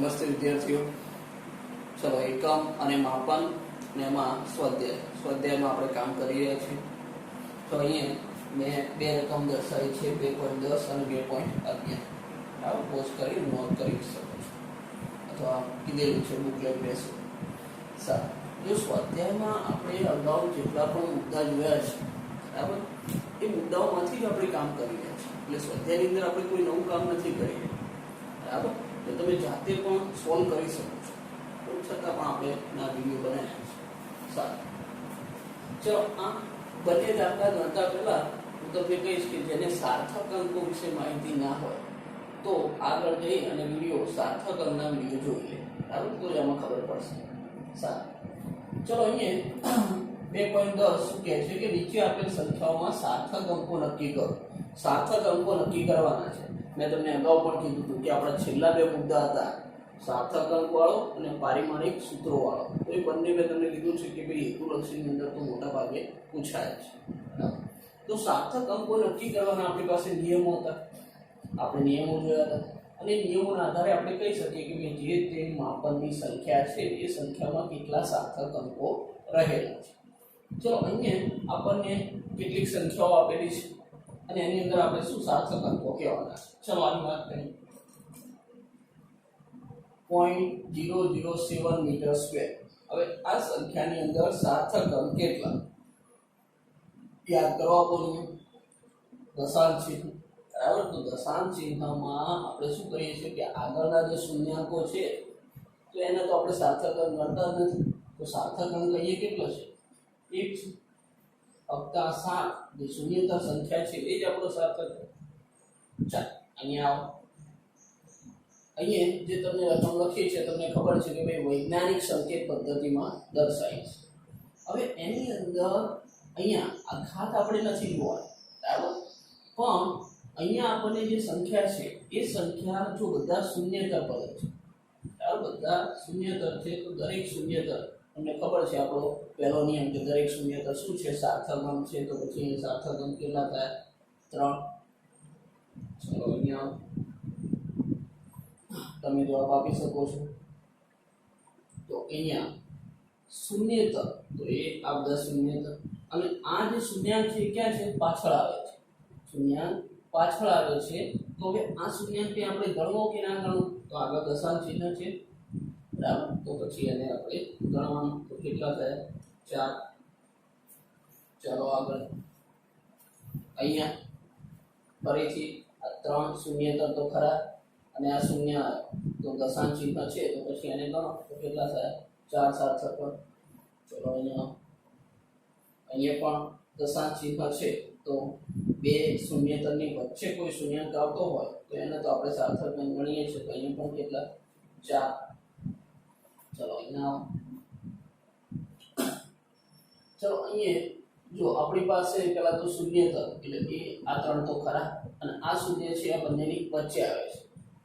નમસ્તે વિદ્યાર્થીઓ. ચલો એકમ અને માપન ને એમાં સ્વાધ્યાયમાં આપણે કામ કરી રહ્યા છીએ. તો અહીંયા મેં બે રકમ દર્શાવી છે 2.10 અને 2.11. બરાબર, પોઝ કરી નોટ કરી શકો છો અથવા કીધેલું છે બુકલેટ બેસો. સારું, જો સ્વાધ્યાયમાં આપણે અગાઉ જેટલા પણ મુદ્દા જોયા છે બરાબર, એ મુદ્દાઓમાંથી જ આપણે કામ કરી રહ્યા છીએ. એટલે સ્વાધ્યાયની અંદર આપણે કોઈ નવું કામ નથી કરી રહ્યા બરાબર. તો તમે જાતે પણ સોલ્વ કરી શકો છો, પણ છતાં પણ આપણે ના વિડીયો બનાવ્યા છે. સારું, ચલો આ બંને દાખલા ગણતા પહેલા હું તમને કહીશ કે જેને સાર્થક અંકો વિશે માહિતી ના હોય તો આગળ જઈ અને વિડીયો સાર્થક અંકના વિડીયો જોઈ લે બરાબર, તો જ આમાં ખબર પડશે. સારું, ચલો અહીંયા 2.10 શું કહે છે કે નીચે આપેલ સંખ્યાઓમાં સાર્થક અંકો નક્કી કરો. સાર્થક અંકો નક્કી કરવાના છે. મેં તમને અગાઉ પણ કીધું હતું કે આપણા છેલ્લા બે મુદ્દા હતા સાર્થક અંક વાળો અને પારિમાણિક સૂત્રો વાળો. તો એ બંને મેં તમને કીધું છે કે ભાઈ હેતુલક્ષીની અંદર તો મોટા ભાગે પૂછાય છે. તો સાર્થક અંકો નક્કી કરવાના આપણી પાસે નિયમો હતા, આપણે નિયમો જોયા હતા અને નિયમોના આધારે આપણે કહી શકીએ કે ભાઈ જે તે માપનની સંખ્યા છે એ સંખ્યામાં કેટલા સાર્થક અંકો રહેલા છે. ચલો અહીંયા આપણને કેટલીક સંખ્યાઓ આપેલી છે અને એની અંદર આપણે શું સાર્થક અંકો કહેવાના છે. ચલો આની વાત કરીએ. 0.007 મીટર સ્ક્વેર. હવે આ સંખ્યાની અંદર સાર્થક અંક કેટલા યાદ કરવા પડે. દશાંશ ચિહ્ન બરાબર. તો દશાંશ ચિહ્નમાં આપણે શું કહીએ છીએ કે આગળના જે શૂન્યાંકો છે તો એને તો આપણે સાર્થક અંક ગણતા જ નથી. તો સાર્થક અંક અહીંયા કેટલો છે? 1 છે. ફક્ત આ 7 જે શૂન્યતર સંખ્યા છે એ જ આપણો સાર્થક. ચાલ અહીંયા આવો. અહીંયા જે તમને રકમ લખી છે તમને ખબર છે કે ભાઈ વૈજ્ઞાનિક સંકેત પદ્ધતિમાં દર્શાવી છે. હવે એની અંદર અહીંયા આ ઘાત આપણે નથી જોવાની બરાબર, પણ અહીંયા આપણને જે સંખ્યા છે એ સંખ્યા જો બધા શૂન્યતર પદ છે બરાબર, બધા શૂન્યતર છે તો દરેક શૂન્યતર તમને ખબર છે આપણો પહેલો નિયમ કે દરેક શૂન્યતર શું છે? સાર્થક અંક છે. તો પછી સાર્થક અંક કેટલા થાય? 3. ચલો અહીંયા તમે જવાબ આપી શકો છો. તો અહીંયા શૂન્યતર તો એ આ બધા શૂન્યતર અને આ જે શૂન્યાંક છે ક્યાં છે? પાછળ આવે છે. શૂન્યાંક પાછળ આવે છે. તો હવે આ શૂન્યાંક આપણે ગણવો કે ના ગણવો? તો આગળ દશાંશ ચિહ્ન છે બરાબર, તો પછી એને આપણે ગણવાનું. તો કેટલા થયા? 4. ચાલો આગળ. અહીંયા ફરીથી આ 3 શૂન્યતર તો ખરા અને આ શૂન્ય તો દશાંશ ચિહ્ન છે તો પછી એને ગણો તો કેટલા થયા? 4 સાર્થક. ચલો અહીંયા પણ દશાંશ ચિહ્ન છે તો બે શૂન્યતરની વચ્ચે કોઈ શૂન્યાંક આવતો હોય તો એને તો આપણે સાર્થક ગણીએ છીએ. તો અહીંયા પણ કેટલા? 4. ચલો અહીંયા ચલો અહીંયા જો આપણી પાસે પેલા તો શૂન્યતર એટલે કે આ 3 તો ખરા અને આ શૂન્ય છે આ બંનેની વચ્ચે આવે છે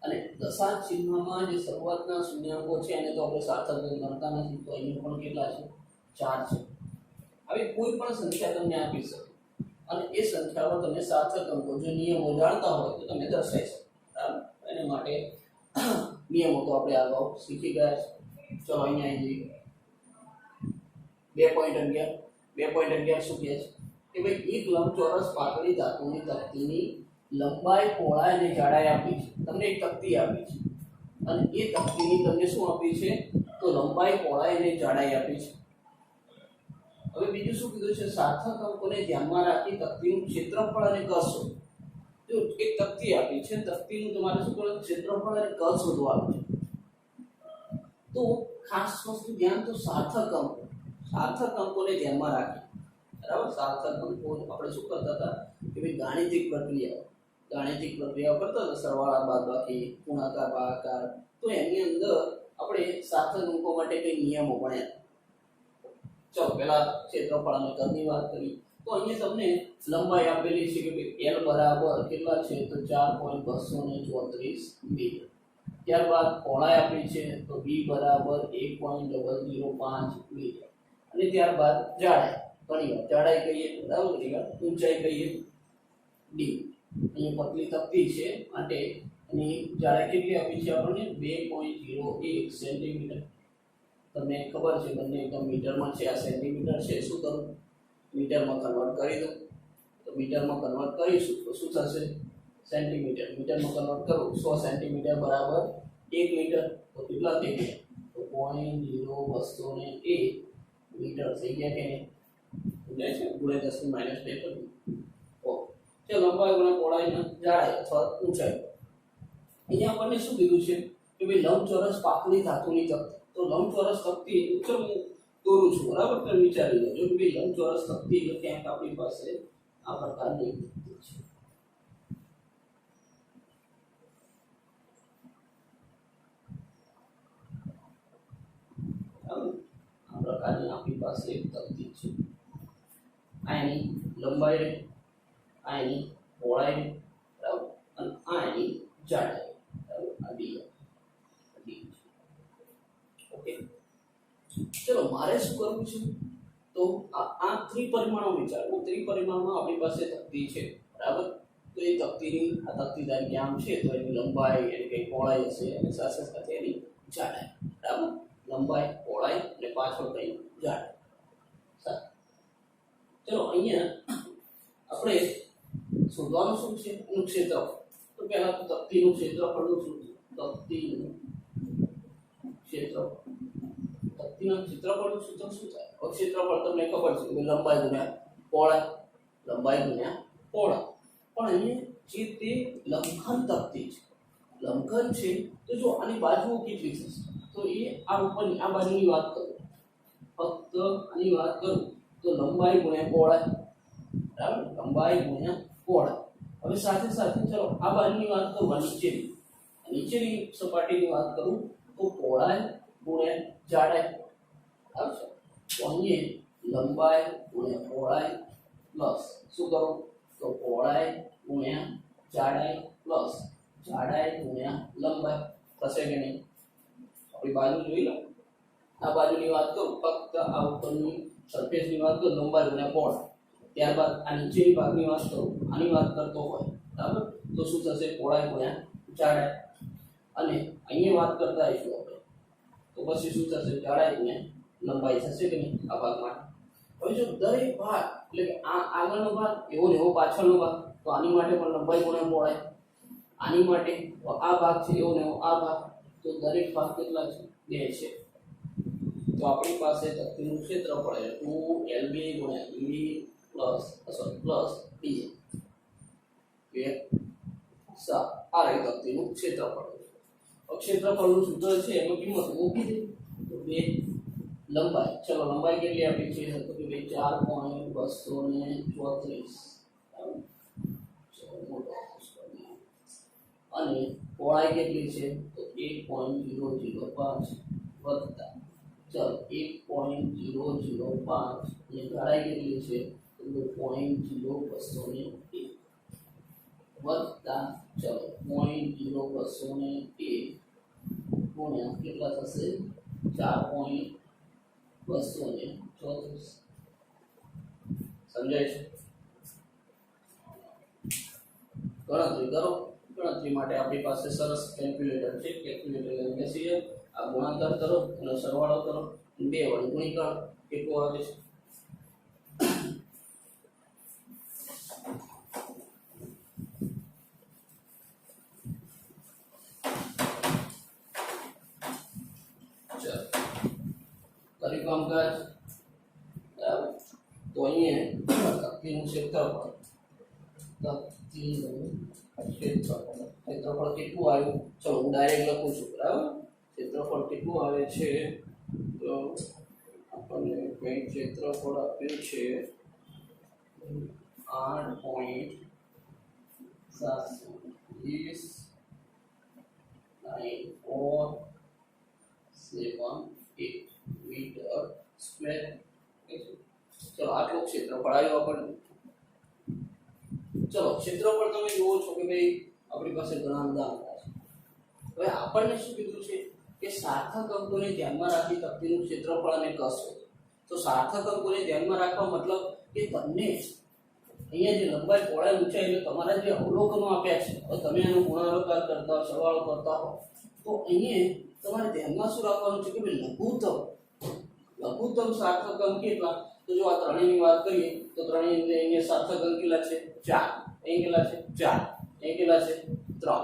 અને દશાંશ ચિહ્નમાં જે શરૂઆતના શૂન્યાંકો છે એને તો આપણે સાર્થક ગણતા નથી. તો અહીંયા પણ કેટલા છે? 4 છે. આવી કોઈ પણ સંખ્યા તમને આપી શકે અને એ સંખ્યામાં તમે સાર્થક અંકો જો નિયમો જાણતા હોય તો તમે દર્શાવી શકો બરાબર. એના માટે નિયમો તો આપણે અગાઉ શીખી ગયા છે. ચલો અહીંયા આવી જઈએ. 2.11 શું કહે છે કે ભાઈ એક લંબચોરસ પાતળી ધાતુની તકતીની લંબાઈ, પહોળાઈ અને જાડાઈ આપી છે. તમને એક તકતી આપી છે અને એ તકતીની તમને શું આપી છે? તો લંબાઈ, પહોળાઈ અને જાડાઈ આપી છે. હવે બીજું શું કીધું છે? સાર્થક અંકોને ધ્યાનમાં રાખી તકતીનું ક્ષેત્રફળ અને કદ શોધો. જો એક તકતી આપી છે, તકતીનું તમારે શું કરવાનું? ક્ષેત્રફળ અને કદ શોધવાનું છે. તો ખાસ વસ્તુ ધ્યાન તો સાર્થક અંકોને ધ્યાનમાં રાખી બરાબર. સાર્થક અંકો આપણે શું કરતા હતા કે ભાઈ ગાણિતિક પ્રક્રિયાઓ કરતા હતા, સરવાળા, બાદબાકી, ગુણાકાર, ભાગાકાર. તો એની અંદર આપણે સાર્થક અંકો માટે કઈ નિયમો ભણ્યા. ચલો પહેલા ક્ષેત્રફળ અને કદની વાત કરી. તો અહીંયા તમને લંબાઈ આપેલી છે કે ભાઈ L બરાબર કેટલા છે? તો 4.234 મીટર. ત્યારબાદ પહોળાઈ આપી છે તો B બરાબર 1.005 મીટર અને ત્યારબાદ જાડાઈ. ઘણી વાર જાડાઈ કહીએ બરાબર, ઘણી વાર ઊંચાઈ કહીએ D. અહીંયા પતલી તકતી છે માટે ની જાડાઈ કેટલી આપી છે આપણને 2.01 સેન્ટીમીટર. તમને ખબર છે બંને એકદમ મીટરમાં છે, આ સેન્ટીમીટર છે. શું કરું, મીટરમાં કન્વર્ટ કરી દઉં. તો મીટરમાં કન્વર્ટ કરીશું તો શું થશે, સેન્ટીમીટર. મીટરમાં કન્વર્ટ કરું 100 સેન્ટીમીટર બરાબર 1 મીટર. તો કેટલા થઈ ગયા, તો 0.0201 મીટર થઈ ગયા કે નહીં? એટલે છે ગુણ્યા 10 ની -2 કરી. તો લંબાઈ ગુણ્યા પહોળાઈના જાડાઈ અથવા ઊંચાઈ. અહીંયા આપણને શું કીધું છે કે ભાઈ લંબચોરસ પાતળી ધાતુની તકતી. તો લંબચોરસ તકતી ચલો હું દોરું છું, બરાબર? તમે વિચારી લેજો કે ભાઈ લંબચોરસ તકતી એટલે ક્યાંક આપણી પાસે આ પ્રકારની તકતી છે. આ પ્રકારની આપણી પાસે એક તકતી છે. આની લંબાઈ, આની પહોળાઈ, બરાબર, અને આની જાડાઈ, બરાબર. આ ડી. ઓકે, ચલો મારે શું કરવું છે, તો આ ત્રિપરિમાણો વિચારો. ત્રિપરિમાણમાં આપણી પાસે તકતી છે, બરાબર. તો એ તકતીની આ તકતી ધારી આમ છે તો એની લંબાઈ, એની કઈ પહોળાઈ હશે અને સાથે સાથે એની જાડાઈ, બરાબર. લંબાઈ, પહોળાઈ અને પાછળ કઈ જાડાઈ. સારું, ચલો અહીંયા આપણે શોધવાનું શું છે, એનું ક્ષેત્રફળ. તો પહેલા તો તકતીનું ક્ષેત્રફળનું શું છે, તકતીનું ક્ષેત્રફળ. તકતીના ક્ષેત્રફળનું સૂત્ર શું થાય? ક્ષેત્રફળ તમને ખબર છે કે લંબાઈ ગુણ્યા પહોળાઈ, લંબાઈ ગુણ્યા પહોળાઈ. પણ અહીંયા જે તે લંબઘન તકતી છે, લંબઘન છે, તો જો આની બાજુઓ કેટલી થશે, તો એ આ ઉપરની આ બાજુની વાત કરું, ફક્ત આની વાત કરું તો લંબાઈ ગુણ્યા પહોળાઈ, બરાબર. લંબાઈ ગુણ્યા પહોળાઈ. હવે સાથે સાથે ચલો આ બાજુની વાત કરું, નીચેની સપાટીની વાત કરું તો પહોળાઈ ગુણ્યા જાડાઈ આવશે. તો અહીંયા લંબાઈ ગુણ્યા પહોળાઈ પ્લસ શું કરું, તો પહોળાઈ ગુણ્યા જાડાઈ પ્લસ જાડાઈ ગુણ્યા લંબાઈ થશે કે નહીં? આપણી બાજુ જોઈ લો. આ બાજુની વાત કરું, ફક્ત આ ઉપરની સરફેસની વાત કરું, લંબાઈ ગુણ્યા પહોળાઈ. ત્યારબાદ આ નીચેની ભાગની વાત કરું, આની વાત કરતો હોય, બરાબર, તો શું થશે, પહોળાઈ ગુણ્યા જાડાઈ. અને અહીંયા વાત કરતા આવીશું આપણે, તો પછી શું થશે, જાડાઈ ગુણ્યા લંબાઈ થશે કે નહીં આ ભાગ માટે. હવે જો દરેક ભાગ એટલે કે આ આગળનો ભાગ એવો ને એવો પાછળનો ભાગ, તો આની માટે પણ લંબાઈ ગુણ્યા પહોળાઈ. આની માટે તો આ ભાગ છે એવો ને એવો આ ભાગ, તો દરેક ભાગ કેટલા છે, 2 છે. તો આપણી પાસે તકતીનું ક્ષેત્રફળ એટલે 2LB ગુણ્યા EB પ્લસ DA કે આ રહી તકતીનું ક્ષેત્રફળ. ક્ષેત્રફળનું સૂત્ર છે એમાં કિંમત મૂકી દે તો 2 લંબાઈ. ચલો લંબાઈ કેટલી આપી છે, તો કે 4.234 અને પહોળાઈ કેટલી છે, તો 1.005 વત્તા ચલો 1.005 અને જાડાઈ કેટલી છે, તો 0.0201 વત્તા ચલો 0.0201 ગુણ્યા કેટલા થશે, 4.234. સમજાય છે? ગણતરી કરો. ગણતરી માટે આપણી પાસે સરસ કેલ્ક્યુલેટર છે. કેલ્ક્યુલેટર લઈને બેસીએ, આ ગુણાકાર કરો, એનો સરવાળો કરો, 2 વડે ગુણી કરો, કેટલું આવે છે? કામકાજ, બરાબર. તો અહીંયા તકતીનું ક્ષેત્રફળ, ક્ષેત્રફળ કેટલું આવ્યું, ચલો હું ડાયરેક્ટ લખું છું, બરાબર. ક્ષેત્રફળ કેટલું આવે છે, તો આપણને કંઈ ક્ષેત્રફળ આપ્યું છે 8.72947 મીટર સ્ક્વેર. ચલો આટલું ક્ષેત્રફળ આવ્યું આપણને. ચલો ક્ષેત્રફળ તમે જુઓ છો કે ભાઈ આપણી પાસે ઘણા બધા આંકડા છે. હવે આપણને શું કીધું છે કે સાર્થક અંકોને ધ્યાનમાં રાખી તકતીનું ક્ષેત્રફળ અને કસ. તો સાર્થક અંકોને ધ્યાનમાં રાખવા મતલબ કે તમને અહીંયા જે લંબાઈ પહોળાઈ ઊંચાઈ એટલે તમારા જે અવલોકનો આપ્યા છે, હવે તમે એનો ગુણાકાર કરતા હો, સરવાળો કરતા હો, તો અહીંયા તમારે ધ્યાનમાં શું રાખવાનું છે કે ભાઈ લઘુત્તમ સાર્થક અંક કેટલા? તો જો આ ત્રણેયની વાત કરીએ તો ત્રણેય એટલે અહીંયા સાર્થક અંક કેટલા છે? 4. અહીં કેટલા છે? 4. અહીં કેટલા છે? 3.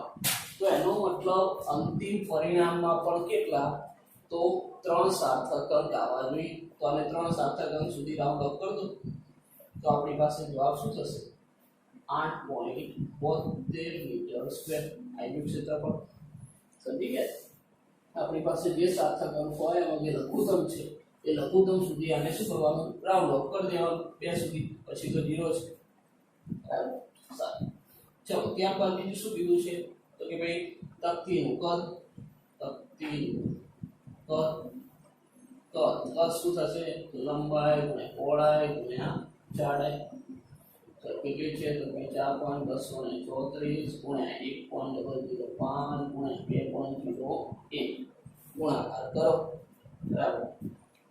તો એનો મતલબ અંતિમ પરિણામમાં પણ કેટલા? તો 3 સાર્થક અંક આવવા જોઈએ. તો આને 3 સાર્થક અંક સુધી રાઉન્ડ અપ કરી દો તો આપણી પાસે જવાબ શું થશે? 8.72 મીટર સ્ક્વેર. આયુ ક્ષેત્રફળ સમજી ગયા? આપણી પાસે જે સાર્થક અંક હોય એમાં જે લઘુત્તમ છે એ લઘુત્તમ સુધી આને શું કરવાનું? રાઉન્ડ ઓફ કરી દેવાનું 2 સુધી, પછી તો 0 છે. બરાબર? સારું. ચલો ત્યારબાદ બીજું શું કીધું છે? તો કે ભાઈ તકતીનું કદ શું થશે? લંબાઈ ગુણ્યા પહોળાઈ ગુણ્યા જાડાઈ. તો કેટલી છે? તો કે 4.234 ગુણ્યા 1.005 ગુણ્યા 2.01 ગુણાકાર કરો. બરાબર?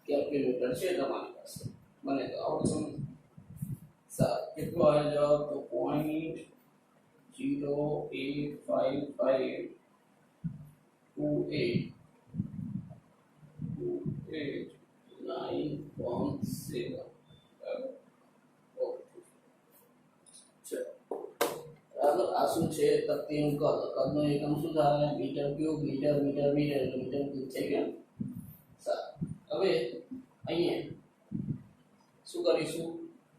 કેલ્ક્યુલેટર છે તમારી પાસે, મને તો આવડતું નથી. સારું, કેટલો આવે જવાબ? તો 0.085528 9.7. બરાબર? આ શું છે? તકતીનું કદ. કદનો એકમ શું થાય? Metre cube. Metre metre metre એટલે મીટર ક્યુબ થઈ ગયા. સારું, હવે અહીંયા શું કરીશું?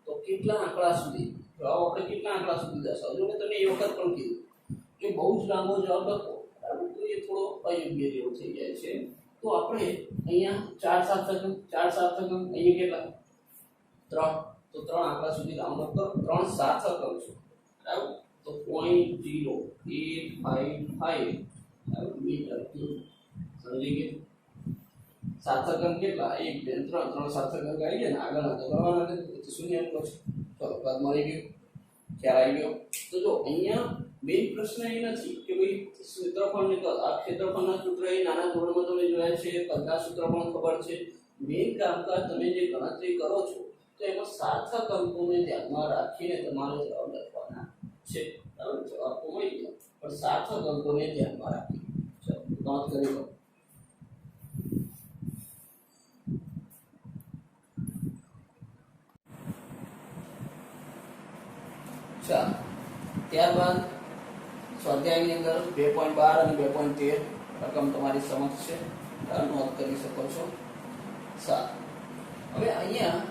તો કેટલા આંકડા સુધી જવાબ આપણે કેટલા આંકડા સુધી દર્શાવજો? મેં તમને એ વખત પણ કીધું કે બહુ જ લાંબો જવાબ લખો બરાબર તો એ થોડો અયોગ્ય જેવો થઈ જાય છે. તો આપણે અહીંયા 4 સાર્થક અહીંયા કેટલા? 3. તો 3 આંકડા સુધી રાઉન્ડ અપ કરો. 3 સાર્થક અંક છે બરાબર? તો 0.0855 મીટર ક્યુબ. સમજી ગયા? સાર્થક અંક કેટલા? 1 2 3 સાર્થક અંક આવી ગયા ને આગળ તો કરવાના નથી, તો શૂન્ય અંકો છે. ચલો પદ મળી ગયું, ખ્યાલ આવી ગયો. તો જો અહીંયા મેઇન પ્રશ્ન એ નથી કે ભાઈ ક્ષેત્રફળને કદ. આ ક્ષેત્રફળના સૂત્ર એ નાના ધોરણમાં તમે જોયા છે, કદના સૂત્ર પણ ખબર છે. મેઇન કામકાજ તમે જે ગણતરી કરો છો તો એમાં સાર્થક અંકોને ધ્યાનમાં રાખીને તમારે જવાબ લખવાના છે. બરાબર? જવાબ તો મળી ગયો પણ સાર્થક અંકોને ધ્યાનમાં રાખી. ચલો નોંધ કરી લો. ત્યારબાદ સ્વાધ્યાયની અંદર 2.12 અને 2.13 રકમ તમારી સમક્ષ છે, નોંધ કરી શકો છો. સારું, હવે અહીંયા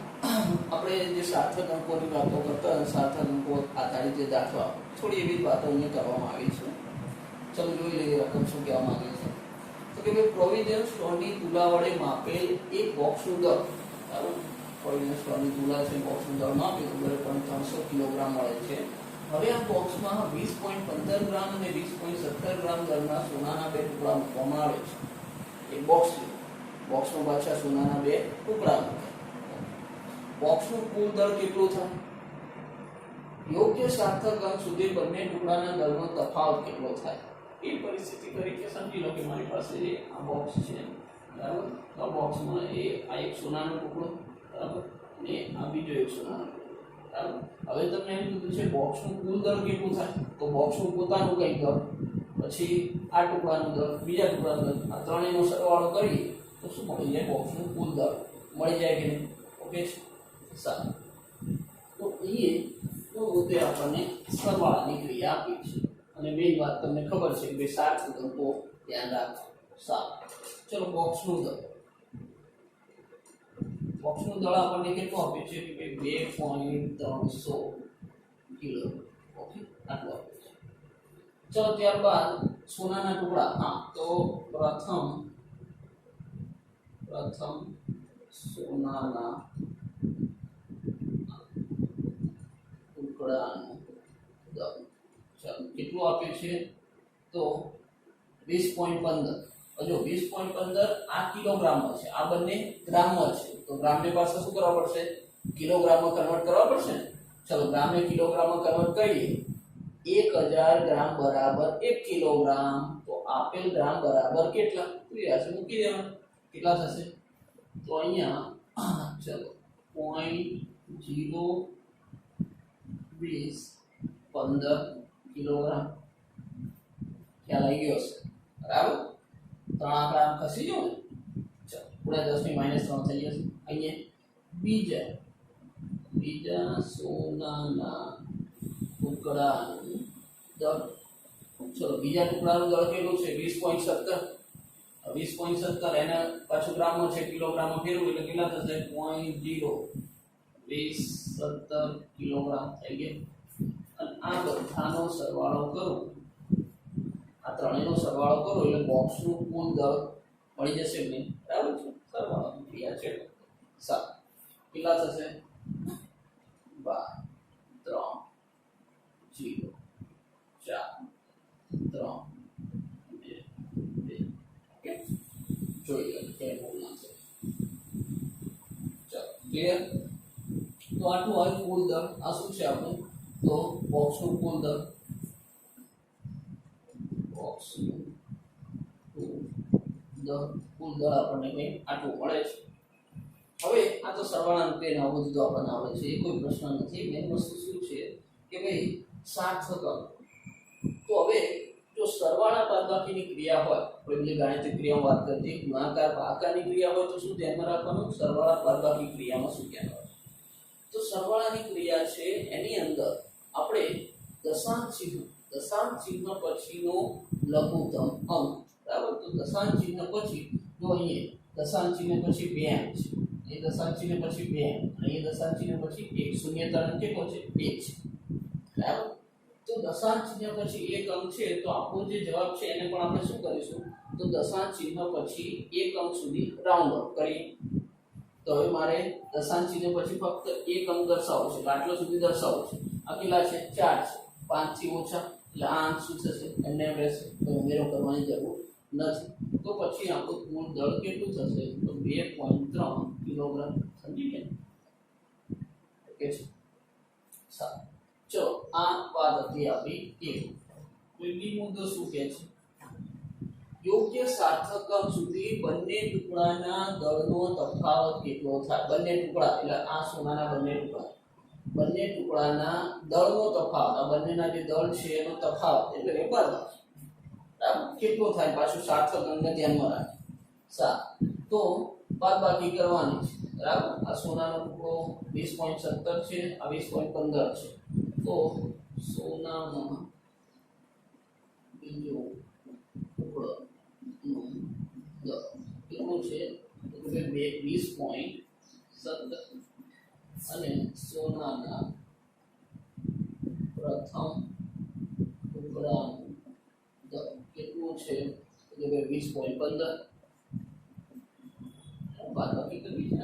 આપણે જે સાર્થક અંકોની વાતો કરતા સાર્થક અંકો આધારિત જે દાખલા થોડી એવી વાતો અહીંયા કરવામાં આવી છે. ચલો જોઈ લઈએ રકમ શું કહેવા માંગે છે. તો કે ભાઈ પ્રોવિઝન સ્ટોરની તુલા વડે માપેલ એક બોક્સનું દળ. બરાબર? પ્રોવિઝન સ્ટોરની તુલા છે, બોક્સનું દળ માપેલ 300 કિલોગ્રામ મળે છે. હવે આ બોક્સમાં 20.15 ગ્રામ અને 20.17 ગ્રામ દળના સોનાના 2 ટુકડા મૂકવામાં આવે છે. એક બોક્સમાં પાછા સોનાના 2 ટુકડા મૂકે. બોક્સનું કુલ દળ કેટલું થાય? યોગ્ય સાર્થક અંક સુધી બંને ટુકડાના દળનો તફાવત કેટલો થાય? એ પરિસ્થિતિ તરીકે સમજી લો કે મારી પાસે આ બોક્સ છે બરાબર? આ બોક્સમાં આ એક સોનાનો ટુકડો બરાબર અને આ બીજો એક સોનાનો ટુકડો. હવે તમને એમ કીધું છે બોક્સનું કુલ દળ કેટલું થાય? તો બોક્સનું પોતાનું કંઈક દળ, પછી આ ટુકડાનું દળ, બીજા ટુકડાનું દળ, આ ત્રણેયનો સરવાળો કરીએ તો શું મળી જાય? બોક્સનું કુલ દળ મળી જાય કે નહીં? ઓકે, સારું. તો એ તે આપણને સરવાળાની ક્રિયા આપી છે અને મેઇન વાત તમને ખબર છે કે સાર્થક અંકો ધ્યાન રાખો. સારું, ચલો બોક્સનું દળ. બોક્સનું દળ આપણને કેટલું આપે છે કે 2.300 કિલો. ઓકે, આટલું આપે છે. ચલો ત્યારબાદ સોનાના ટુકડા. હા, તો પ્રથમ સોનાના ટુકડાનું દળ ચાલો કેટલું આપે છે? તો 20.15. જો 20.15 આ કિલોગ્રામમાં છે, આ બંને ગ્રામમાં છે, તો ગ્રામને પાસે શું કરવા પડશે? કિલોગ્રામમાં કન્વર્ટ કરવા પડશે ને. ચલો ગ્રામને કિલોગ્રામમાં કન્વર્ટ કરીએ. 1000 ગ્રામ બરાબર 1 કિલોગ્રામ. તો આપેલ ગ્રામ બરાબર કેટલા? તો મૂકી દેવાનું. કેટલા થશે? તો અહીંયા ચલો 0.0 20 15 કિલોગ્રામ ખ્યાલ આવી ગયો છે બરાબર ત્રણ આંકડા ખસી ગયો ને ચાલો પૂરા 10 ની -3 થઈ જશે અહીંયા બીજા સોનાના ટુકડાનું દળ ચલો બીજા ટુકડાનું દળ કેટલું છે 20.17 20.17 એને પાછું ગ્રામમાં છે કિલોગ્રામમાં ફેરવું એટલે કેટલા થશે 0.0 20.17 કિલોગ્રામ થઈ ગયા અને આ બધાનો સરવાળો કરો આ ત્રણેયનો સરવાળો કરો એટલે બોક્સનું કુલ દળ મળી જશે ને બરાબર છે સરવાળાની ક્રિયા છે સાત કેટલા થશે 12 3 0 4 3 2 ઓકે જોઈ લો કે બોલના છે ચાલો ક્લિયર તો આટલું હોય કુલ દળ આ શું છે આપણે તો બોક્સનું કુલ દળ બોક્સનું કુલ દળ આપણને કંઈ આટલું મળે છે હવે આ તો સરવાળાનું પેન આવું બધું આપણને આવડે છે એ કોઈ પ્રશ્ન નથી મેન વસ્તુ શું છે કે ભાઈ સાર્થક અંક તો હવે જો સરવાળા બાદબાકીની ક્રિયા હોય કોઈ જે ગાણિતિક ક્રિયાઓ વાત કરતી ગુણાકાર ભાગાકારની ક્રિયા હોય તો શું ધ્યાનમાં રાખવાનું સરવાળા બાદબાકી ક્રિયામાં શું ધ્યાન રાખવાનું તો સરવાળાની ક્રિયા છે એની અંદર આપણે દશાંશ ચિહ્ન પછીનો લઘુત્તમ અંક બરાબર તો દશાંશ ચિહ્ન પછી જો અહીંયા દશાંશ ચિહ્ન પછી 2 અંક છે એ દશાંશ ચિહ્ન પછી 2 અંક અને એ દશાંશ ચિહ્ન પછી 1 શૂન્યતા અંક કેટલો છે 2 છે બરાબર તો દશાંશ ચિહ્ન પછી 1 અંક છે તો આપણો જે જવાબ છે એને પણ આપણે શું કરીશું તો દશાંશ ચિહ્ન પછી 1 અંક સુધી રાઉન્ડ ઓફ કરીએ તો હવે મારે દશાંશ ચિહ્ન પછી ફક્ત 1 અંક દર્શાવવો છે આટલો સુધી દર્શાવવો છે આ કેટલા છે 4 છે 5 થી ઓછા એટલે આ અંક શું થશે એમને રહેશે તો ઉમેરો કરવાની જરૂર નથી તો પછી આપણું કુલ દળ કેટલું થશે તો 2.3 કિલોગ્રામ સમજી ગયા ઓકે છે સારું ચલો આ વાત હતી આપણી એક બીજી મુદ્દો શું કહે છે યોગ્ય સાર્થક અંક સુધી બંને ટુકડાના દળનો તફાવત કેટલો થાય બંને ટુકડા એટલે આ સોનાના બંને ટુકડાના દળનો તફાવત આ બંનેના જે દળ છે એનો તફાવત એટલે કે બાદબાકી કેટલો થાય પાછું સાર્થક અંકને ધ્યાનમાં રાખે તો બાદબાકી કરવાની છે બરાબર આ સોનાનો ટુકડો 20.17 છે આ 20.15 છે તો સોનાનો બીજો ટુકડો કેટલું છે એટલે 20.17 અને સોનાના પ્રથમ ટુકડાનું કેટલું છે એટલે 20.15 બાદબાકી કરવી છે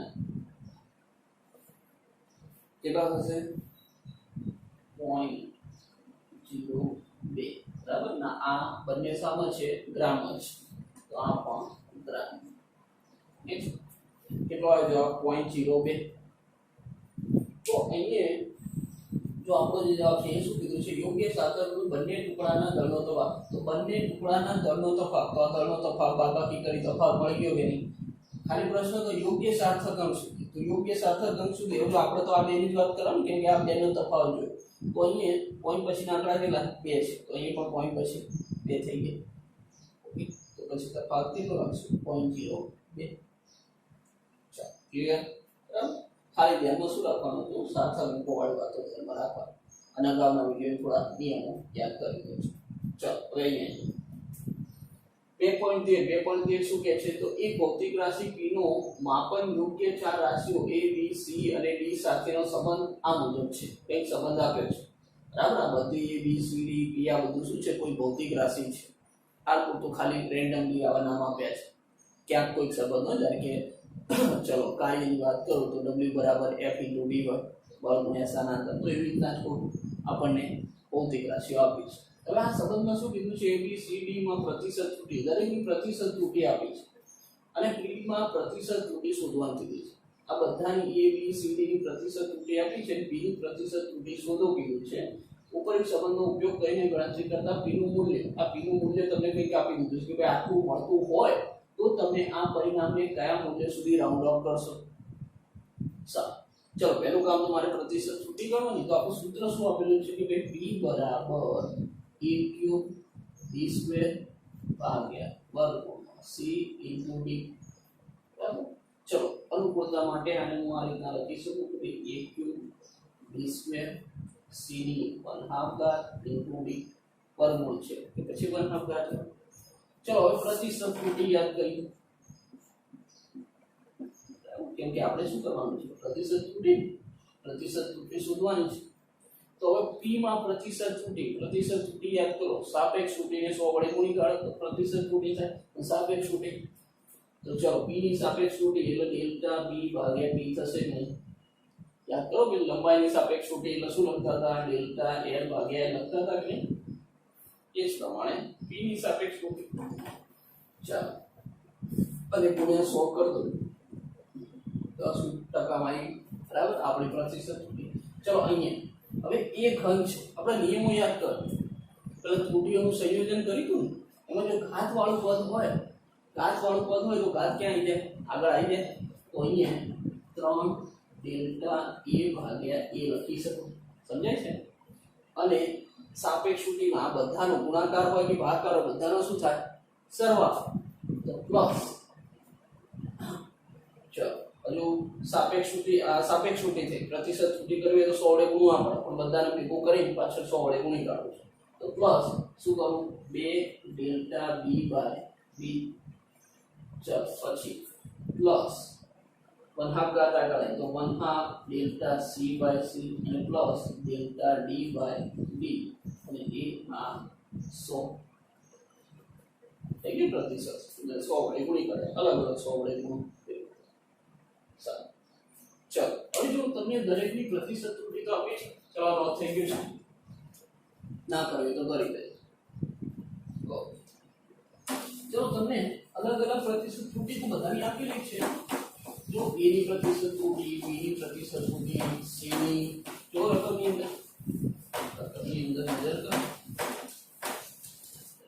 કેટલા થશે 0.02 બરાબર ના આ બંને સામે છે ગ્રામ છે તો આ પણ ગ્રામ કેટલો આવે જવાબ 0.02 તો અહીંયા જો આપણો જે જવાબ છે એ શું કીધું છે યોગ્ય સાર્થક બંને ટુકડાના દળનો તફાવત તો બંને ટુકડાના દળનો તફાવત તો આ દળનો તફાવત બાદબાકી કરી તફાવત મળી ગયો કે નહીં ખાલી પ્રશ્ન તો યોગ્ય સાર્થક અંક સુધી તો યોગ્ય સાર્થક અંક સુધી જો આપણે તો આ બેની જ વાત કરવાનું કેમ કે આ બેનો તફાવત જોયો તો અહીંયા પોઈન્ટ પછીના આંકડા કેટલા 2 છે તો અહીંયા પણ પોઈન્ટ પછી 2 થઈ ગયા ઓકે તો પછી તફાવત કેટલો રાખશું 0.02 ચાલો ક્લિયર બરાબર ખાલી ધ્યાનમાં શું રાખવાનું તો સાર્થક અંકો વાળી વાતો ધ્યાનમાં રાખવાનું અને અગાઉના વિડીયો થોડા નિયમો યાદ કરી દેજો ચાલો હવે અહીંયા 2.13 શું કહે છે તો એક ભૌતિક રાશિ p નો માપન યોગ્ય ચાર રાશિઓ a b c અને d સાથેનો સંબંધ આ મુજબ છે એક સંબંધ આપ્યો છે બરાબર આ બધી a b c d p આ બધું શું છે કોઈ ભૌતિક રાશિ છે આ તો ખાલી રેન્ડમલી આવા નામ આપ્યા છે ક્યાંક કોઈ સંબંધ ન જાય કે ચલો કાર્યની વાત કરું તો w બરાબર f * d હોય બળ ગુણ્યા સ્થાનાંતર તો એવી રીતના જ આપણને ભૌતિક રાશિઓ આપી છે હવે આ સંબંધમાં શું કીધું છે a b c d માં પ્રતિશત ત્રુટિ દરેકની પ્રતિશત ત્રુટિ આપી છે અને p માં પ્રતિશત ત્રુટિ શોધવાની કીધી છે આ બધાની a b c d ની પ્રતિશત ત્રુટિ આપી છે p ની પ્રતિશત ત્રુટિ શોધો કીધું છે ઉપરોક્ત સંબંધનો ઉપયોગ કરીને ગણતરી કરતા p નું મૂલ્ય આ p નું મૂલ્ય તમને કંઈક આપી દીધું છે કે ભાઈ આટલું મળતું હોય તો તમે આ પરિણામને કયા મૂલ્ય સુધી રાઉન્ડ ઓફ કરશો સારું ચલો પહેલું કામ તો મારે પ્રતિશત છૂટી કરવાની, તો આપણું સૂત્ર શું આપેલું છે કે ભાઈ p બરાબર a ક્યુબ b સ્ક્વેર ભાગ્યા વર્ગમૂળ c ઇન્ટુ d, બરાબર. ચલો અનુકૂળતા માટે આને હું આ રીતના લખી શકું કે ભાઈ a cube b square c ની 1/2 ઘાત ઇન્ટુ d વર્ગમૂળ છે કે પછી 1/2 ઘાત. ચલો હવે પ્રતિશત છૂટી યાદ કરીએ, કેમ કે આપણે શું કરવાનું છે, પ્રતિશત છૂટી શોધવાની છે. તો હવે p માં પ્રતિશત છૂટી યાદ કરો, સાપેક્ષ છૂટીને 100 વડે ગુણી કાઢો તો પ્રતિશત છૂટી થાય, સાપેક્ષ છૂટી. તો ચલો p ની સાપેક્ષ છૂટી એટલે ડેલ્ટા b ભાગ્યા p થશે નહીં. યાદ કરો કે લંબાઈની સાપેક્ષ છૂટી એટલે શું લખતા હતા, ડેલ્ટા l ભાગ્યા l લખતા હતા કે નહીં. એ જ પ્રમાણે p ની સાપેક્ષ છૂટી, ચાલો અને ગુણ્યા 100 કરી દો, 10% માં બરાબર આપણી પ્રતિશત છૂટી. ચલો અહીંયા હવે એક ઘન છે, આપણે નિયમો યાદ કરો, એટલે ત્રુટીઓનું સંયોજન કર્યું ને, એમાં જો ઘાત વાળું પદ હોય તો ઘાત ક્યાં આવી જાય, આગળ આવી જાય. તો અહીંયા 3 ડેલ્ટા a ભાગ્યા a લખી શકો, સમજાય છે. અને સાપેક્ષ છૂટીમાં આ બધાનો ગુણાકાર હોય કે ભાગાકાર હોય, બધાનો શું થાય, સરવાળો. તો પ્લસ, ચલો હજુ સાપેક્ષ છૂટી થઈ, પ્રતિશત છૂટી કરવી હોય તો 100 વડે ગુણવા પડે, પણ બધાને ભેગું કરીને પાછળ 100 વડે ગુણી કાઢવું છે. તો પ્લસ શું કરું, 2 ડેલ્ટા b બાય b, ચલ પછી પ્લસ 1/2 ઘાત આગળ તો 1/2 ડેલ્ટા c બાય c અને plus delta d by d અને એ આ 100 થઈ ગયું પ્રતિશત. એટલે 100 વડે ગુણી કરે, અલગ 100 વડે ગુણ. ચાલો હવે જો તમને દરેકની પ્રતિશત ત્રુટી તો આપી છે, ચલો નોટ થઈ ગયું છે, ના કરવી તો કરી દે. ચલો તમને અલગ પ્રતિશત ત્રુટી તો બધાની આપેલી છે. જો a ની પ્રતિશત ત્રુટી, b ની પ્રતિશત ત્રુટી, c ની જો રકમની અંદર નજર કરો,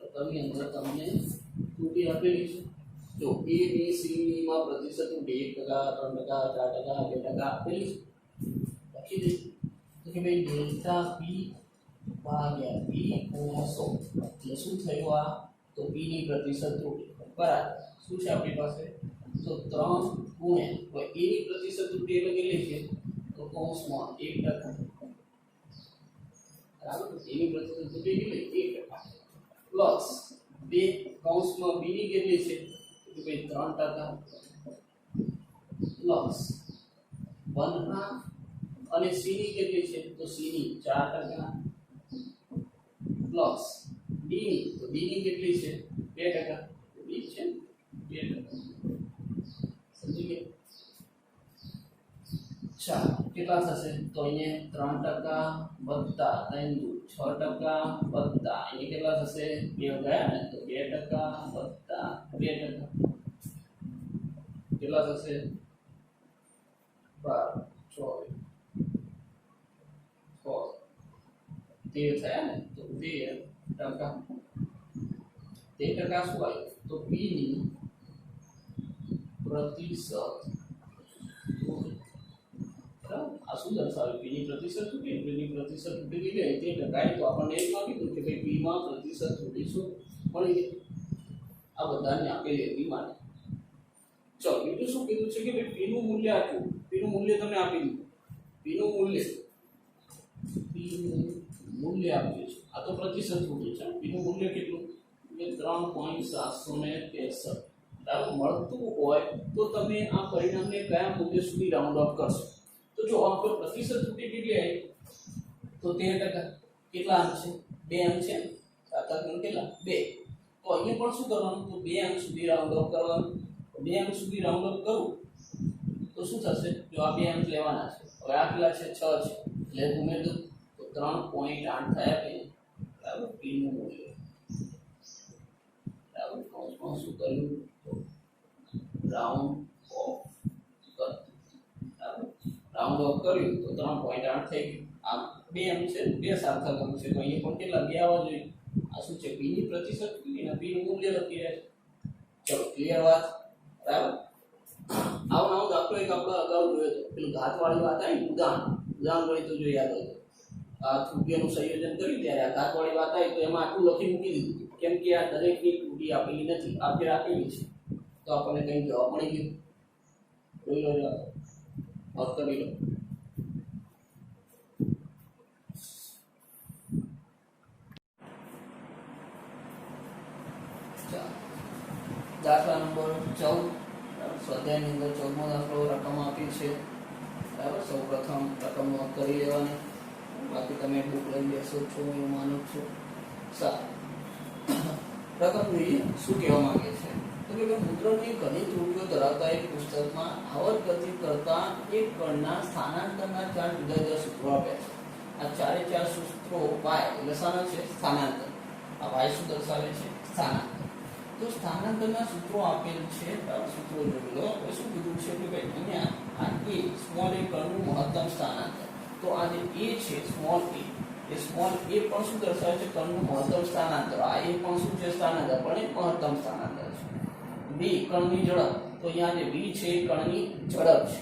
રકમની અંદર તમને ત્રુટી આપેલી છે. જો a b c ની માં પ્રતિશત ત્રુટી 1%, 3%, 4%, 2% આપેલી છે. લખી દે તો કે ભાઈ ડેલ્ટા p ભાગ્યા p ગુણ્યા 100 એટલે શું થયું, આ તો p ની પ્રતિશત ત્રુટી બરાબર શું છે આપણી પાસે, તો 3 ગુણ્યા a ની પ્રતિશત ત્રુટી એટલે કેટલી છે, તો કૌંસમાં 1%, બરાબર. a ની પ્રતિશત ત્રુટી કેટલી, 1%, પ્લસ 2 કૌંસમાં b ની કેટલી છે, તો ભાઈ 3%, પ્લસ 1/2 અને c ની કેટલી છે, તો c ની 4%, પ્લસ d ની, તો d ની કેટલી છે, 2%, તો d છે 2%. સમજી ગયા? ચાલો કેટલા થશે, તો અહીંયા 3% વત્તા 3 6% વત્તા અહીંયા કેટલા થશે, 2 ગયા ને, તો 2% વત્તા 2% કેટલા થશે, 12 24 13 થયા ને, તો 13% શું આવ્યું, તો p ની પ્રતિશત આ શું દર્શાવ્યું, p ની પ્રતિશત છૂટી, p ની પ્રતિશત છૂટી કેટલી 13%, તો આપણને એક માં કીધું કે ભાઈ p માં પ્રતિશત છૂટી શું મળી ગઈ, આ બધાને આપેલી હતી માટે. ચલો બીજું શું કીધું છે કે ભાઈ p નું મૂલ્ય આપ્યું, p નું મૂલ્ય તમને આપી દીધું, p નું મૂલ્ય આપ્યું છે, આ તો પ્રતિશત છૂટી છે. p નું મૂલ્ય કેટલું, 3.763 મળતું હોય તો તમે આ પરિણામને કયા મૂલ્ય સુધી રાઉન્ડ અપ કરશો. તો જો આપણે પ્રતિશત છૂટી કેટલી આવી, તો 13%, કેટલા અંક છે, 2 અંક છે, સાતક કેટલા 2, તો અહીંયા પણ શું કરવાનું, તો 2 અંક સુધી રાઉન્ડ અપ કરવાનું. 2 અંક સુધી રાઉન્ડ અપ કરું તો શું થશે, જો આ 2 અંક લેવાના છે, હવે આ કેટલા છે, 6 છે, એટલે ઉમેર દો તો 3.8 થયા કે બરાબર. p નું મૂલ્ય બરાબર કૌંસમાં શું કર્યું, રાઉન્ડ ઓફ કર, બરાબર રાઉન્ડ ઓફ કર્યું તો 3.8 થઈ ગયું. આ 2 અંક છે, 2 સાર્થક અંક છે, તો અહીંયા પણ કેટલા 2 આવવા જોઈએ. આ શું છે, p ની પ્રતિશત અને p નું મૂલ્ય લખી રહ્યા છે. ચલો ક્લિયર વાત, બરાબર. આવો નવો દાખલો એક આપણે અગાઉ જોયો હતો, પેલું ઘાતવાળી વાત આવી, ઉદાહરણ ગણિત જો યાદ હોય તો આ ત્રુટીઓનું સંયોજન કર્યું ત્યારે આ ઘાતવાળી વાત આવી તો એમાં આટલું લખી મૂકી દીધું, કેમ કે આ દરેકની ત્રુટી આપેલી નથી, આપણે આપેલી છે, તો આપણને કંઈ જવાબ મળી ગયો. જોઈ લો જવાબ, હલ કરી લો. દાખલા નંબર 14, સ્વાધ્યાયની અંદર 14મો દાખલો રકમ આપી છે. બરાબર, સૌ પ્રથમ રકમ નોંધ કરી લેવાની, બાકી તમે બુક લઈ બેસો છો એવું માનું છું. સારું, રકમ જોઈએ શું કહેવા માંગે છે. તો કે મુદ્રણની ઘણી ત્રુટીઓ ધરાવતા એક પુસ્તકમાં આવર્ત ગતિ કરતા એક કણના સ્થાનાંતરના 4 જુદા જુદા સૂત્રો આપ્યા છે. આ ચારે ચાર સૂત્રો y એટલે શાના છે? સ્થાનાંતર. આ y શું દર્શાવે છે? સ્થાનાંતર. તો સ્થાનાંતરના સૂત્રો આપેલ છે, સૂત્રો જોઈ લો. હવે શું કીધું છે કે ભાઈ અહીંયા આ a સ્મોલ a કણનું મહત્તમ સ્થાનાંતર. તો આ જે a છે small a, A small a પણ શું દર્શાવે છે? કણનું મહત્તમ સ્થાનાંતર. આ a પણ શું છે? સ્થાનાંતર, પણ એ મહત્તમ સ્થાનાંતર છે. b કણની ઝડપ, તો અહીંયા જે b છે એ કણની ઝડપ છે.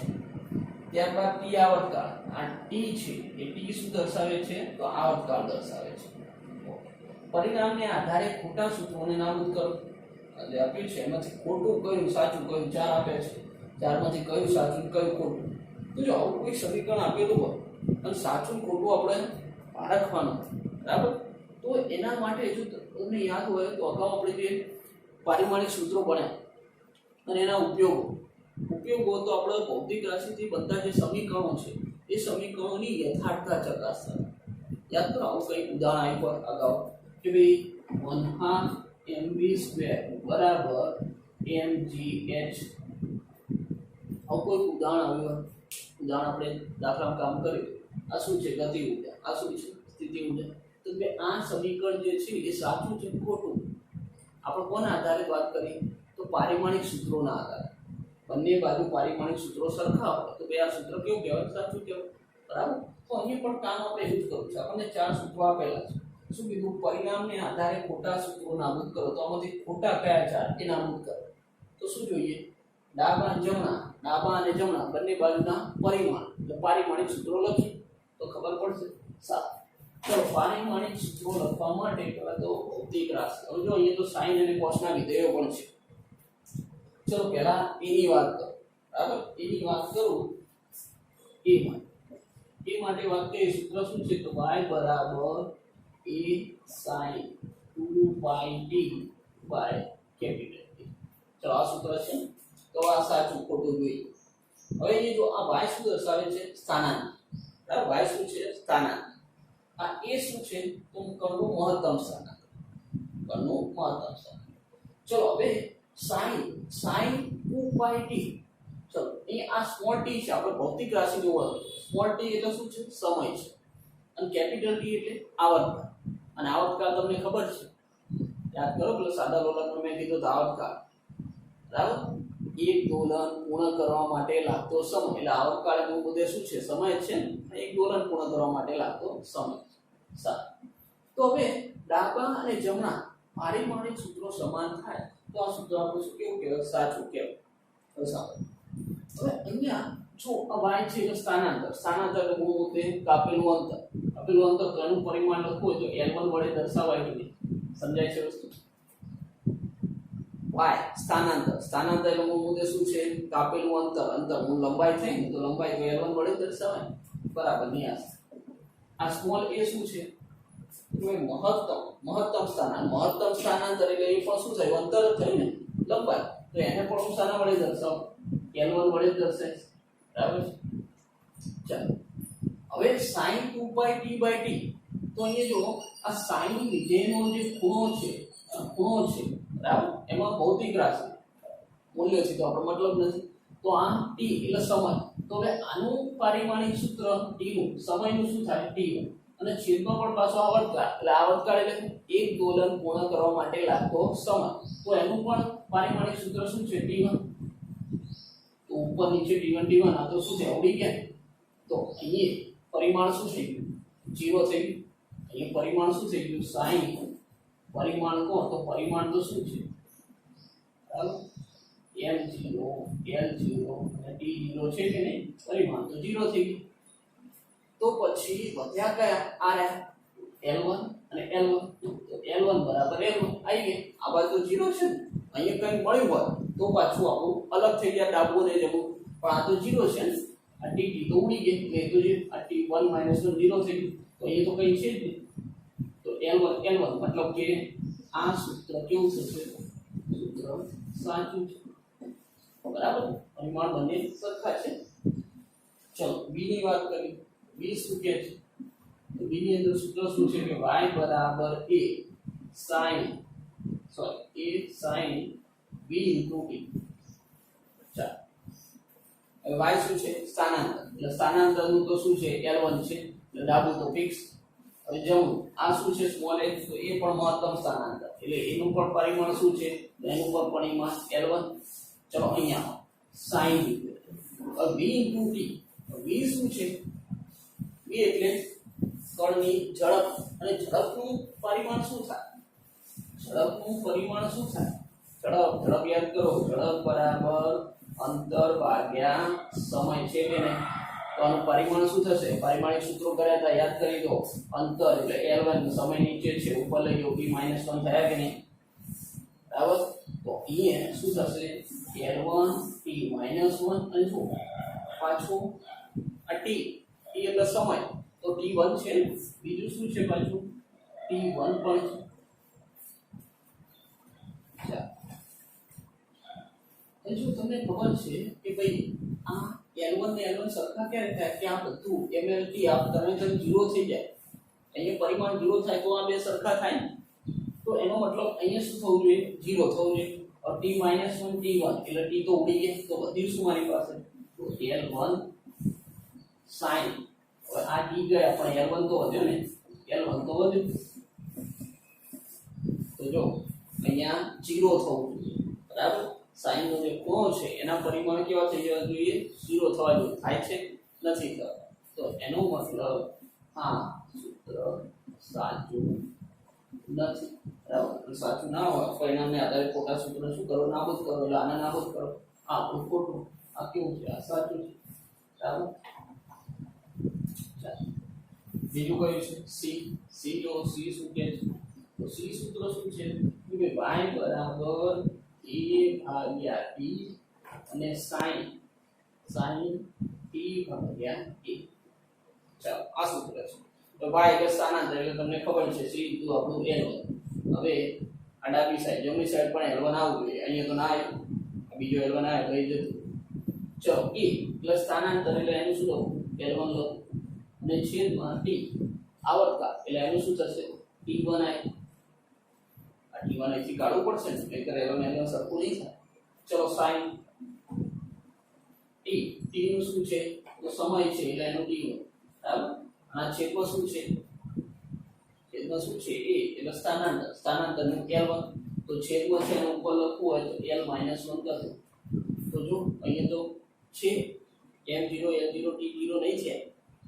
ત્યારબાદ t આવર્તકાળ, આ t છે એ t શું દર્શાવે છે? તો આવર્તકાળ દર્શાવે છે. પરિણામને આધારે ખોટા સૂત્રોને નાબૂદ કરો. જે આપ્યું છે એમાંથી ખોટું કયું સાચું કયું 4 આપે છે, 4 માંથી કયું સાચું કયું ખોટું. તો જો આવું કોઈ સમીકરણ આપેલું હોય અને સાચું ખોટું આપણે પારખવાનું, બરાબર, તો એના માટે જો તમને યાદ હોય તો અગાઉ આપણે જે પારિમાણિક સૂત્રો ભણ્યા અને એના ઉપયોગો તો આપણે ભૌતિક રાશિથી બધા જે સમીકરણો છે એ સમીકરણોની યથાર્થતા ચકાસતા. યાદ કરો, આવું કંઈક ઉદાહરણ આપ્યું અગાઉ કે ભાઈ 1/2 mv² બરાબર mgh. આવું કોઈ ઉદાહરણ આવ્યું, ઉદાહરણ આપણે દાખલામાં કામ કર્યું. આ શું છે? ગતિ ઊર્જા. આ શું છે? સ્થિતિ ઊર્જા. તો બે આ સમીકરણ જે છે એ સાચું છે ખોટું? આપણે કોના આધારે વાત કરી? તો પારિમાણિક સૂત્રોના આધારે. બંને બાજુ પારિમાણિક સૂત્રો સરખા હોય તો બે આ સૂત્ર કેવું કહેવાય? સાચું કહેવાય, બરાબર. તો અહીંયા પણ કામ આપણે એવું જ કરવું છે. આપણને 4 સૂત્રો આપેલા છે. શું કીધું? પરિણામને આધારે ખોટા સૂત્રો નાબૂદ કરો. તો આમાંથી ખોટા કયા 4 એ નાબૂદ કરો. તો શું જોઈએ? ડાબા અને જમણા બંને બાજુના પરિમાણ એટલે પારિમાણિક સૂત્રો લખી તો ખબર પડશે. સારું, ચલો પારિમાણિક સૂત્રો લખવા માટે પહેલા તો ભૌતિક રાશિ. હવે જો અહીંયા તો સાઇન અને કોસના વિધેયો પણ છે. ચલો પહેલા એની વાત કરો, બરાબર. એની વાત કરું, એ માટે વાત કરીએ. સૂત્ર શું છે? તો y બરાબર a sin 2πt by capital T. ચલો આ સૂત્ર છે. તો આ સાચું ખોટું જોઈએ. હવે એ જો આ y શું દર્શાવે છે? સ્થાનાંતર. બરાબર, y શું છે? સ્થાનાંતર. આ a શું છે? તો કણનું મહત્તમ સ્થાનાંતર. કણનું મહત્તમ સ્થાનાંતર. ચલો હવે sin 2πt. ચલો એ આ સ્મોલ t છે, આપણે ભૌતિક રાશિની ઓળખ. સ્મોલ t એટલે શું છે? સમય છે. અને કેપિટલ T એટલે આવર્તકાળ. અને આવર્તકાળ તમને ખબર છે, યાદ કરો, પેલો સાદા લોલકમાં મેં કીધું તો આવર્તકાળ, બરાબર. એક દોલન પૂર્ણ કરવા માટે લાગતો સમય એટલે આવર્તકાળનો મુદ્દે શું છે? સમય છે ને. એક દોલન પૂર્ણ કરવા માટે લાગતો સમય. સારું, તો હવે ડાબા અને જમણા પારિમાણિક સૂત્રો સમાન થાય તો આ સૂત્ર આપણે શું કેવું કહેવાય? સાચું કહેવાય. સારું, હવે અહીંયા જો આ y છે એટલે સ્થાનાંતર એટલે મૂળ મુદ્દે કાપેલું અંતર કણનું પરિમાણ લખવું હોય તો L1 વડે દર્શાવાય કે નહીં? સમજાય છે વસ્તુ? y સ્થાનાંતર એટલે મૂળ મુદ્દે શું છે? કાપેલું અંતર મૂળ લંબાઈ થાય ને તો લંબાઈ તો L1 વડે દર્શાવાય, બરાબર. નહીં આ સ્મોલ a શું છે? તો મહત્તમ સ્થાનાંતર એટલે એ પણ શું થાય? અંતર જ થાય ને, લંબાઈ. તો એને પણ હું શાના વડે દર્શાવું? L1 વડે દર્શાય, બરાબર. ચાલો હવે sin 2πt/t. તો અહીંયા જો આ sin વિધેયનો જે ખૂણો છે, બરાબર, એમાં ભૌતિક રાશિ મૂલ્ય છે તો આપણો મતલબ નથી. તો આ t એટલે સમય. તો હવે આનું પારિમાણિક સૂત્ર t નું, સમયનું શું થાય? t નું. અને છેદમાં પણ પાછો આવર્તકાળ એટલે આવર્તકાળ એટલે એક દોલન પૂર્ણ કરવા માટે લાગતો સમય. તો એનું પણ પારિમાણિક સૂત્ર શું છે? t1. તો ઉપર નીચે t1 આ તો શું છે? ઉડી ગયા. તો અહીંયા પરિમાણ શું થઈ ગયું? 0 થઈ ગયું. અહીંયા પરિમાણ શું થઈ ગયું? sin. પરિમાણ કહો તો પરિમાણ તો શું છે? બરાબર, m0 l0 અને t0 છે કે નહીં પરિમાણ તો 0 થઈ ગયું તો પછી વધ્યા કયા આ રહ્યા l1 અને l1 તો l1 બરાબર l1 આવી ગઈ આ બાજુ 0 છે ને અહીંયા કંઈ મળ્યું હોત તો પાછું આપણું અલગ થઈ ગયા ડાબુ ને જમણું પણ આ તો 0 છે ને આ tt તો ઉડી ગઈ એટલે તો જે આ t1 - 1 0 થઈ ગયું તો એ તો કંઈ છે જ નહીં તો l1 મતલબ કે આ સૂત્ર કેવું થશે સૂત્ર સાચું છે બરાબર પરિમાણ બંને સરખા છે ચલો b ની વાત કરી b શું કહે છે તો b ની અંદર સૂત્ર શું છે કે y બરાબર a sin b into t ચાલો હવે y શું છે સ્થાનાંતર એટલે સ્થાનાંતરનું તો શું છે l1 છે એટલે ડાબું તો ફિક્સ હવે જમણું આ શું છે સ્મોલ h તો એ પણ મહત્તમ સ્થાનાંતર એટલે એનું પણ પરિમાણ શું છે એનું પણ પરિમાણ l1 ચલો અહીંયા sin b into t v શું છે v એટલે કણની ઝડપ અને ઝડપનું પરિમાણ શું થાય ઝડપનું પરિમાણ શું થાય ઝડપ યાદ કરો ઝડપ બરાબર અંતર ભાગ્યા સમય છે કે નહીં તો આનું પરિમાણ શું થશે પરિમાણિક સૂત્રો કર્યા હતા યાદ કરી દો અંતર એટલે l1 સમય નીચે છે ઉપર લઈ ગયો b - 1 થયા કે નહીં બરાબર તો અહીંયા શું થશે l1 t - 1 અને શું પાછું આ t એટલે સમય તો t1 છે બીજું શું છે પાછું t1 પણ છે જો તમને ખબર છે કે ભાઈ આ l1 ને l1 સરખા ક્યારે થાય કે આ બધું mlt આપ તમે 0 થઈ જાય અહીંયા પરિમાણ 0 થાય તો આ બે સરખા થાય ને તો એનો મતલબ અહીંયા શું થવું જોઈએ 0 થવું જોઈએ और t - 1 t1 એટલે t તો ઉડી ગઈ તો વધ્યું શું મારી પાસે તો l1 sin और આ t ગયા પણ l1 તો વધ્યો ને l1 તો વધ્યું તો જો અહીંયા 0 થવું જોઈએ બરાબર sin નો જે કોણ છે એના પરિમાણ કેવા થઈ જવા જોઈએ 0 થવા જોઈએ થાય છે નથી થતા તો એનો મતલબ આ સૂત્ર સાચું નથી બરાબર સાચું ના હોય પરિણામને આધારે ખોટા સૂત્ર શું કરો નાબૂદ કરો એટલે આને નાબૂદ કરો આ આપણું ખોટું આ કેવું છે આ સાચું છે બરાબર બીજું કયું છે c જો c શું કહે છે તો c સૂત્ર શું છે કે y બરાબર a ભાગ્યા t અને sin t ભાગ્યા a ચાલો આ સૂત્ર છે તો y એટલે સ્થાનાંતર એટલે તમને ખબર છે c તો આપણું l1 હવે આ ડાબી સાઈડ જમણી સાઈડ પણ l1 આવવું જોઈએ અહીંયા તો ના આવ્યું બીજો l1 આવે લઈ જતું ચલો e એટલે સ્થાનાંતર એટલે એનું શું લખું l1 લખું અને છેદમાં t આવર્તકાળ એટલે એનું શું થશે t1 આવે આ t1 અહીંથી કાઢવું પડશે ને નહીંતર l1 સરખું નહીં થાય ચલો sin t નું શું છે તો સમય છે એટલે એનું t1 બરાબર આ છેદમાં શું છે છેદમાં શું છે a એટલે સ્થાનાંતરનું l1 તો છેદમાં છે એનું ઉપર લખવું હોય તો l - 1 કરવું તો જો અહીંયા તો છે m0 l0 t0 નહીં છે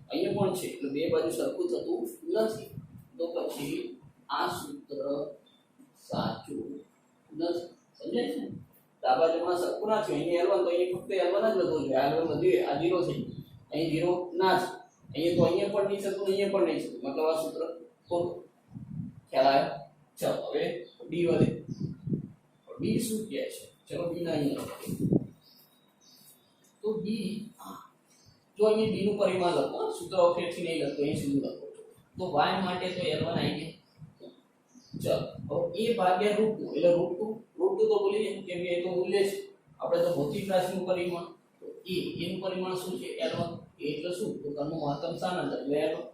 અહીંયા પણ છે એટલે બે બાજુ સરખું થતું નથી તો પછી આ સૂત્ર સાચું નથી સમજાય છે ડાબા જમણા સરખું ના થયું અહીંયા l1 તો અહીંયા ફક્ત l1 જ વધવું જોઈએ l1 વધ્યું આ 0 થઈ અહીં 0 ના છે અહીંયા તો અહીંયા પણ નહીં થતું અહીંયા પણ નહીં થતું મતલબ આ સૂત્ર ખોટું ખ્યાલ આવ્યો ચાલો હવે b વધે b શું કહે છે ચલો b ના અહીંયા તો b જો અહીં b નું પરિમાણ લખો સૂત્ર ફેરથી નહીં લખતો અહીં સુધી લખો તો y માટે તો l1 આવી ગયું ચલો હવે a ભાગ્યા √2 એટલે √2 તો બોલી જાય કેમ કે એ તો મૂલ્ય છે આપણે તો ભૌતિક રાશિનું પરિમાણ તો એનું પરિમાણ શું છે l1 એટલે શું તો કણનું મહત્તમ સ્થાનાંતર એટલે l1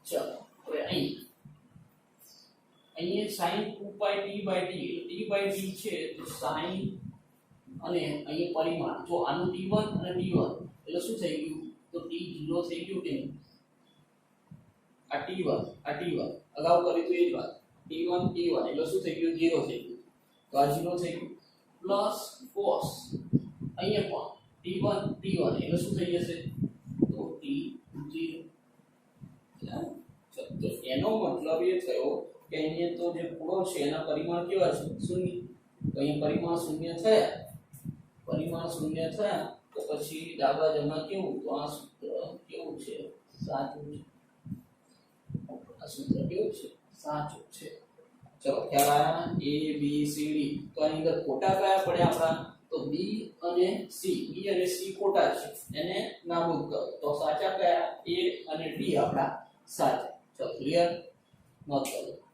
ચલો હવે અહીં sin 2π t/t t/t છે તો sin અને અહીં પરિમાણ જો આનું t1 અને t1 એટલે શું થઈ ગયું તો t0 થઈ ગયું કે નહીં આ t1 અગાઉ કરી તો એ જ વાત t1 એટલે શું થઈ ગયું 0 થઈ ગયું તો આ 0 થઈ ગયું પ્લસ cos અહીંયા પણ t1 એટલે શું થઈ જશે તો t0 તો એનો મતલબ એ થયો કે અહીંયા તો જે ખૂણો છે એના પરિમાણ કેવા છે શૂન્ય તો અહીંયા પરિમાણ શૂન્ય થયા પરિમાણ શૂન્ય થયા તો પછી ડાબા જમા કેવું? તો આ સૂત્ર કેવું છે? સાચું છે. આ સૂત્ર કેવું છે? સાચું છે. ચલો ખ્યાલ આયા? A B C D. તો આની અંદર ખોટા કયા પડ્યા આપણા? તો B અને C. B અને C ખોટા છે, એને નાબૂદ કરો. તો સાચા કયા? A અને D આપણા સાચા. ચલો ક્લિયર? નોટ કરો.